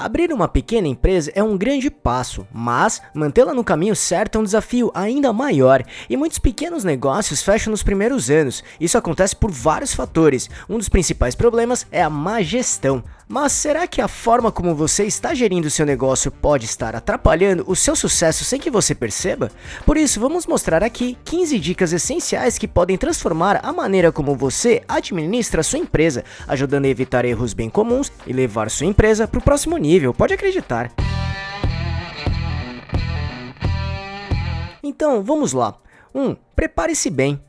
Abrir uma pequena empresa é um grande passo, mas mantê-la no caminho certo é um desafio ainda maior, e muitos pequenos negócios fecham nos primeiros anos. Isso acontece por vários fatores. Um dos principais problemas é a má gestão. Mas será que a forma como você está gerindo seu negócio pode estar atrapalhando o seu sucesso sem que você perceba? Por isso, vamos mostrar aqui 15 dicas essenciais que podem transformar a maneira como você administra a sua empresa, ajudando a evitar erros bem comuns e levar sua empresa para o próximo nível, pode acreditar. Então, vamos lá. 1. Prepare-se bem.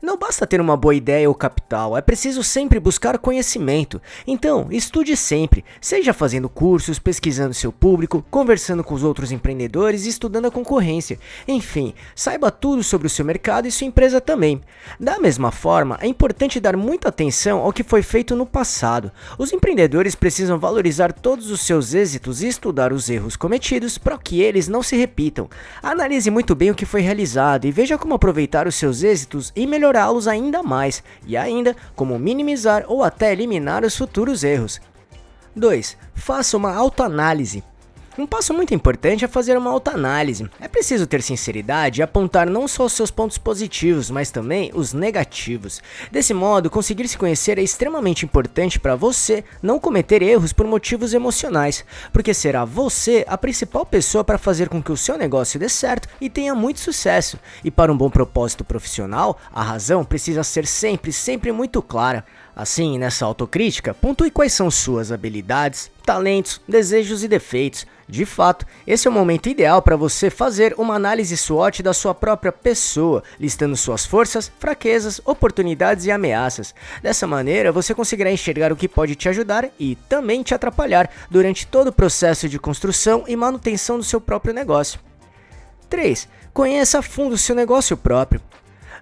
Não basta ter uma boa ideia ou capital, é preciso sempre buscar conhecimento. Então, estude sempre, seja fazendo cursos, pesquisando seu público, conversando com os outros empreendedores e estudando a concorrência. Enfim, saiba tudo sobre o seu mercado e sua empresa também. Da mesma forma, é importante dar muita atenção ao que foi feito no passado. Os empreendedores precisam valorizar todos os seus êxitos e estudar os erros cometidos para que eles não se repitam. Analise muito bem o que foi realizado e veja como aproveitar os seus êxitos e melhorá-los ainda mais, e ainda como minimizar ou até eliminar os futuros erros. 2. Faça uma autoanálise. Um passo muito importante é fazer uma autoanálise. É preciso ter sinceridade e apontar não só os seus pontos positivos, mas também os negativos. Desse modo, conseguir se conhecer é extremamente importante para você não cometer erros por motivos emocionais, porque será você a principal pessoa para fazer com que o seu negócio dê certo e tenha muito sucesso. E para um bom propósito profissional, a razão precisa ser sempre muito clara. Assim, nessa autocrítica, pontue quais são suas habilidades, talentos, desejos e defeitos. De fato, esse é o momento ideal para você fazer uma análise SWOT da sua própria pessoa, listando suas forças, fraquezas, oportunidades e ameaças. Dessa maneira, você conseguirá enxergar o que pode te ajudar e também te atrapalhar durante todo o processo de construção e manutenção do seu próprio negócio. 3. Conheça a fundo o seu negócio próprio.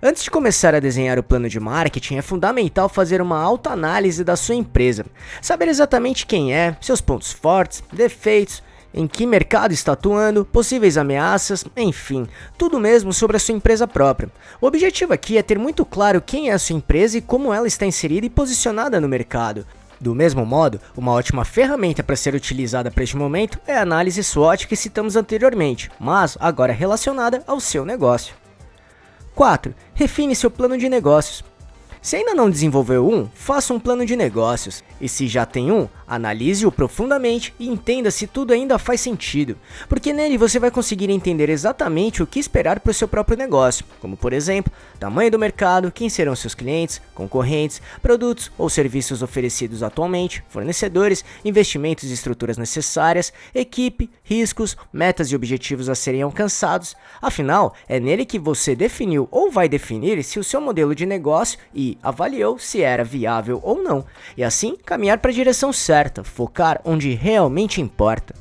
Antes de começar a desenhar o plano de marketing, é fundamental fazer uma autoanálise da sua empresa. Saber exatamente quem é, seus pontos fortes, defeitos, em que mercado está atuando, possíveis ameaças, enfim, tudo mesmo sobre a sua empresa própria. O objetivo aqui é ter muito claro quem é a sua empresa e como ela está inserida e posicionada no mercado. Do mesmo modo, uma ótima ferramenta para ser utilizada para este momento é a análise SWOT que citamos anteriormente, mas agora relacionada ao seu negócio. 4. Refine seu plano de negócios. Se ainda não desenvolveu um, faça um plano de negócios. E se já tem um, analise-o profundamente e entenda se tudo ainda faz sentido, porque nele você vai conseguir entender exatamente o que esperar para o seu próprio negócio, como por exemplo, tamanho do mercado, quem serão seus clientes, concorrentes, produtos ou serviços oferecidos atualmente, fornecedores, investimentos e estruturas necessárias, equipe, riscos, metas e objetivos a serem alcançados. Afinal, é nele que você definiu ou vai definir se o seu modelo de negócio e avaliou se era viável ou não, e assim caminhar para a direção certa, focar onde realmente importa.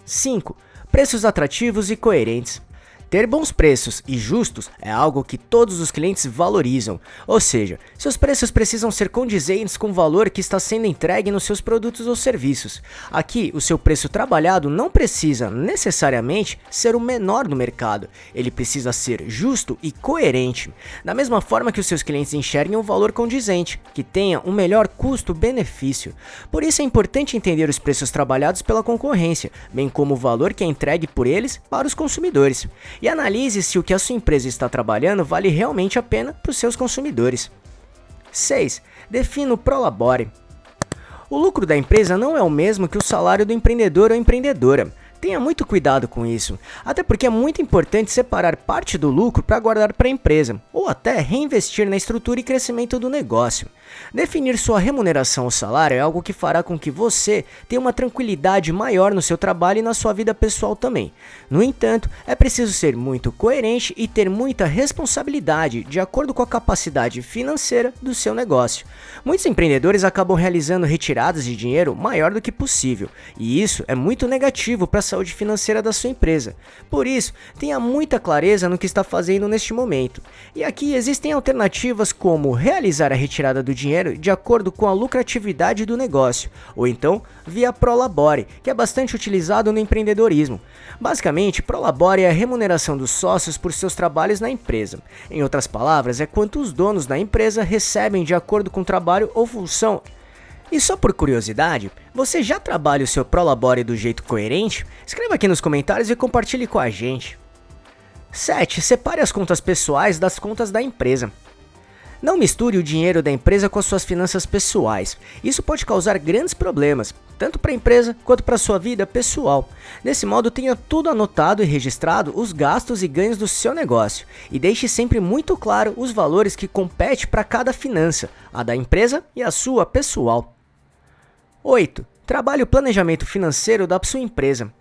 5. Preços atrativos e coerentes. Ter bons preços e justos é algo que todos os clientes valorizam, ou seja, seus preços precisam ser condizentes com o valor que está sendo entregue nos seus produtos ou serviços. Aqui, o seu preço trabalhado não precisa necessariamente ser o menor do mercado, ele precisa ser justo e coerente, da mesma forma que os seus clientes enxerguem um valor condizente, que tenha um melhor custo-benefício. Por isso é importante entender os preços trabalhados pela concorrência, bem como o valor que é entregue por eles para os consumidores. E analise se o que a sua empresa está trabalhando vale realmente a pena para os seus consumidores. 6. Defina o Prolabore. O lucro da empresa não é o mesmo que o salário do empreendedor ou empreendedora. Tenha muito cuidado com isso, até porque é muito importante separar parte do lucro para guardar para a empresa, ou até reinvestir na estrutura e crescimento do negócio. Definir sua remuneração ou salário é algo que fará com que você tenha uma tranquilidade maior no seu trabalho e na sua vida pessoal também. No entanto, é preciso ser muito coerente e ter muita responsabilidade de acordo com a capacidade financeira do seu negócio. Muitos empreendedores acabam realizando retiradas de dinheiro maior do que possível, e isso é muito negativo para a saúde financeira da sua empresa. Por isso, tenha muita clareza no que está fazendo neste momento. E aqui existem alternativas como realizar a retirada do dinheiro de acordo com a lucratividade do negócio, ou então via Prolabore, que é bastante utilizado no empreendedorismo. Basicamente, Prolabore é a remuneração dos sócios por seus trabalhos na empresa. Em outras palavras, é quanto os donos da empresa recebem de acordo com o trabalho ou função E só por curiosidade, você já trabalha o seu Prolabore do jeito coerente? Escreva aqui nos comentários e compartilhe com a gente. 7. Separe as contas pessoais das contas da empresa. Não misture o dinheiro da empresa com as suas finanças pessoais. Isso pode causar grandes problemas, tanto para a empresa quanto para a sua vida pessoal. Desse modo, tenha tudo anotado e registrado os gastos e ganhos do seu negócio. E deixe sempre muito claro os valores que competem para cada finança, a da empresa e a sua pessoal. 8. Trabalhe o planejamento financeiro da sua empresa.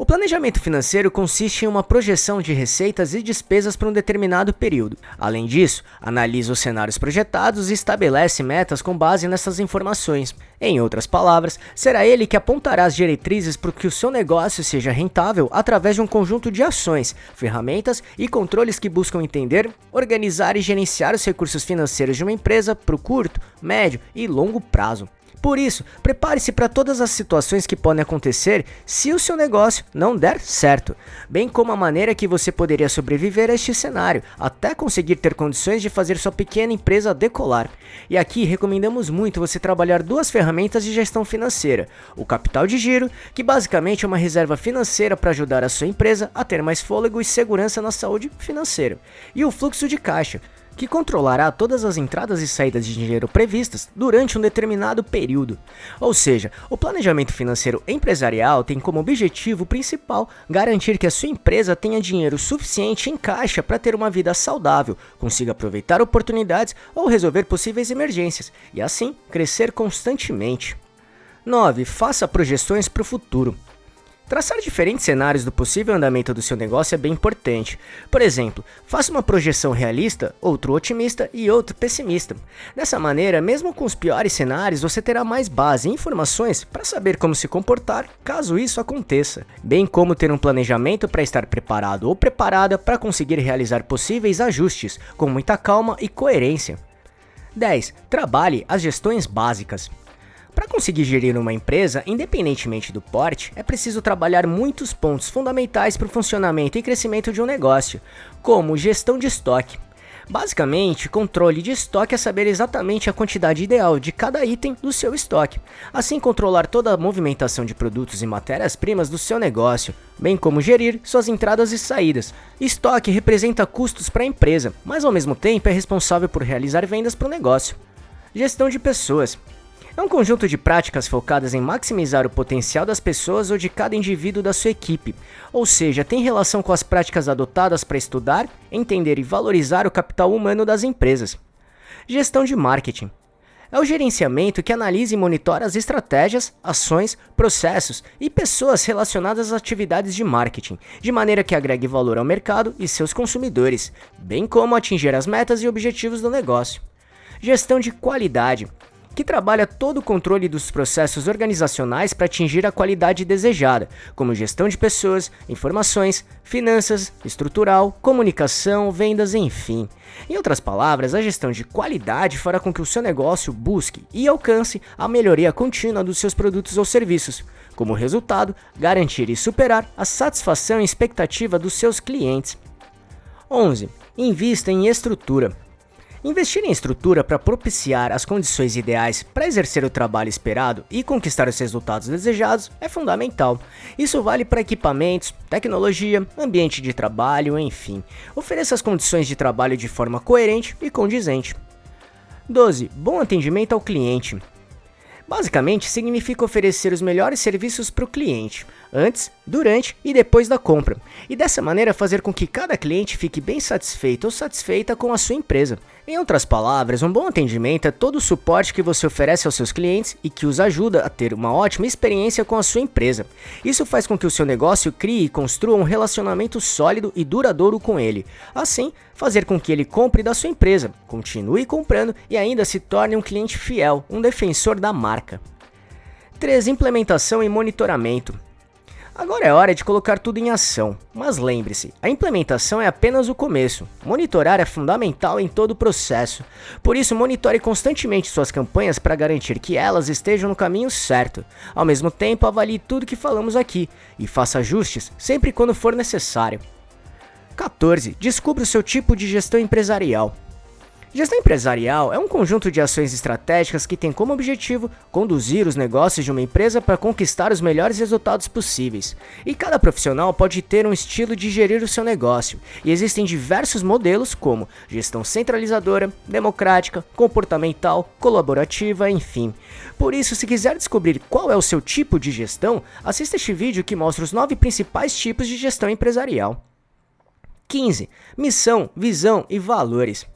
O planejamento financeiro consiste em uma projeção de receitas e despesas para um determinado período. Além disso, analisa os cenários projetados e estabelece metas com base nessas informações. Em outras palavras, será ele que apontará as diretrizes para que o seu negócio seja rentável através de um conjunto de ações, ferramentas e controles que buscam entender, organizar e gerenciar os recursos financeiros de uma empresa para o curto, médio e longo prazo. Por isso, prepare-se para todas as situações que podem acontecer se o seu negócio não der certo, bem como a maneira que você poderia sobreviver a este cenário, até conseguir ter condições de fazer sua pequena empresa decolar. E aqui recomendamos muito você trabalhar duas ferramentas de gestão financeira: o capital de giro, que basicamente é uma reserva financeira para ajudar a sua empresa a ter mais fôlego e segurança na saúde financeira, e o fluxo de caixa, que controlará todas as entradas e saídas de dinheiro previstas durante um determinado período. Ou seja, o planejamento financeiro empresarial tem como objetivo principal garantir que a sua empresa tenha dinheiro suficiente em caixa para ter uma vida saudável, consiga aproveitar oportunidades ou resolver possíveis emergências, e assim crescer constantemente. 9. Faça projeções para o futuro. Traçar diferentes cenários do possível andamento do seu negócio é bem importante. Por exemplo, faça uma projeção realista, outro otimista e outro pessimista. Dessa maneira, mesmo com os piores cenários, você terá mais base e informações para saber como se comportar caso isso aconteça, bem como ter um planejamento para estar preparado ou preparada para conseguir realizar possíveis ajustes com muita calma e coerência. 10. Trabalhe as gestões básicas. Para conseguir gerir uma empresa, independentemente do porte, é preciso trabalhar muitos pontos fundamentais para o funcionamento e crescimento de um negócio, como gestão de estoque. Basicamente, controle de estoque é saber exatamente a quantidade ideal de cada item do seu estoque, assim controlar toda a movimentação de produtos e matérias-primas do seu negócio, bem como gerir suas entradas e saídas. Estoque representa custos para a empresa, mas ao mesmo tempo é responsável por realizar vendas para o negócio. Gestão de pessoas. É um conjunto de práticas focadas em maximizar o potencial das pessoas ou de cada indivíduo da sua equipe, ou seja, tem relação com as práticas adotadas para estudar, entender e valorizar o capital humano das empresas. Gestão de marketing. É o gerenciamento que analisa e monitora as estratégias, ações, processos e pessoas relacionadas às atividades de marketing, de maneira que agregue valor ao mercado e seus consumidores, bem como atingir as metas e objetivos do negócio. Gestão de qualidade, que trabalha todo o controle dos processos organizacionais para atingir a qualidade desejada, como gestão de pessoas, informações, finanças, estrutural, comunicação, vendas, enfim. Em outras palavras, a gestão de qualidade fará com que o seu negócio busque e alcance a melhoria contínua dos seus produtos ou serviços, como resultado, garantir e superar a satisfação e expectativa dos seus clientes. 11. Invista em estrutura. Investir em estrutura para propiciar as condições ideais para exercer o trabalho esperado e conquistar os resultados desejados é fundamental. Isso vale para equipamentos, tecnologia, ambiente de trabalho, enfim. Ofereça as condições de trabalho de forma coerente e condizente. 12. Bom atendimento ao cliente. Basicamente, significa oferecer os melhores serviços para o cliente, antes, durante e depois da compra, e dessa maneira fazer com que cada cliente fique bem satisfeito ou satisfeita com a sua empresa. Em outras palavras, um bom atendimento é todo o suporte que você oferece aos seus clientes e que os ajuda a ter uma ótima experiência com a sua empresa. Isso faz com que o seu negócio crie e construa um relacionamento sólido e duradouro com ele. Assim, fazer com que ele compre da sua empresa, continue comprando e ainda se torne um cliente fiel, um defensor da marca. 13. Implementação e monitoramento. Agora é hora de colocar tudo em ação, mas lembre-se, a implementação é apenas o começo. Monitorar é fundamental em todo o processo, por isso monitore constantemente suas campanhas para garantir que elas estejam no caminho certo. Ao mesmo tempo, avalie tudo que falamos aqui e faça ajustes sempre quando for necessário. 14. Descubra o seu tipo de gestão empresarial. Gestão empresarial é um conjunto de ações estratégicas que tem como objetivo conduzir os negócios de uma empresa para conquistar os melhores resultados possíveis. E cada profissional pode ter um estilo de gerir o seu negócio, e existem diversos modelos como gestão centralizadora, democrática, comportamental, colaborativa, enfim. Por isso, se quiser descobrir qual é o seu tipo de gestão, assista este vídeo que mostra os 9 principais tipos de gestão empresarial. 15. Missão, visão e valores.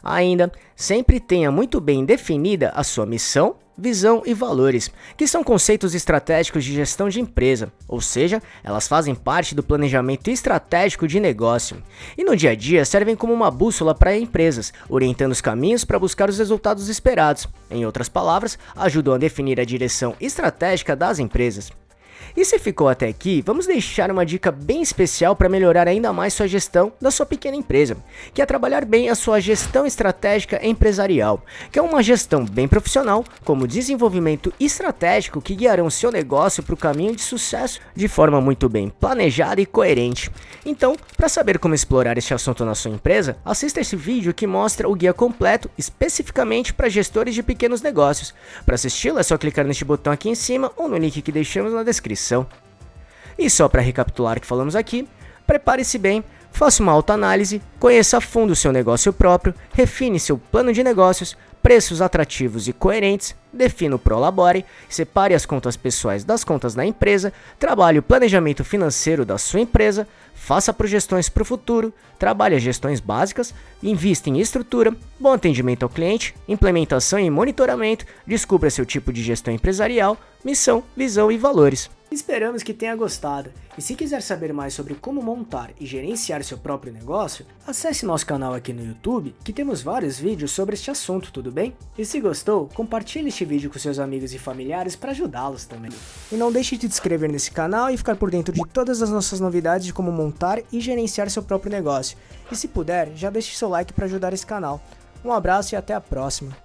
Ainda, sempre tenha muito bem definida a sua missão, visão e valores, que são conceitos estratégicos de gestão de empresa, ou seja, elas fazem parte do planejamento estratégico de negócio. E no dia a dia servem como uma bússola para empresas, orientando os caminhos para buscar os resultados esperados. Em outras palavras, ajudam a definir a direção estratégica das empresas. E se ficou até aqui, vamos deixar uma dica bem especial para melhorar ainda mais sua gestão da sua pequena empresa, que é trabalhar bem a sua gestão estratégica empresarial, que é uma gestão bem profissional, como desenvolvimento estratégico que guiarão seu negócio para o caminho de sucesso de forma muito bem planejada e coerente. Então, para saber como explorar este assunto na sua empresa, assista esse vídeo que mostra o guia completo especificamente para gestores de pequenos negócios. Para assisti-lo é só clicar neste botão aqui em cima ou no link que deixamos na descrição. E só para recapitular o que falamos aqui, prepare-se bem, faça uma autoanálise, conheça a fundo o seu negócio próprio, refine seu plano de negócios, preços atrativos e coerentes, defina o Prolabore, separe as contas pessoais das contas da empresa, trabalhe o planejamento financeiro da sua empresa, faça projeções para o futuro, trabalhe as gestões básicas, invista em estrutura, bom atendimento ao cliente, implementação e monitoramento, descubra seu tipo de gestão empresarial, missão, visão e valores. Esperamos que tenha gostado, e se quiser saber mais sobre como montar e gerenciar seu próprio negócio, acesse nosso canal aqui no YouTube, que temos vários vídeos sobre este assunto, tudo bem? E se gostou, compartilhe este vídeo com seus amigos e familiares para ajudá-los também. E não deixe de se inscrever nesse canal e ficar por dentro de todas as nossas novidades de como montar e gerenciar seu próprio negócio. E se puder, já deixe seu like para ajudar esse canal. Um abraço e até a próxima.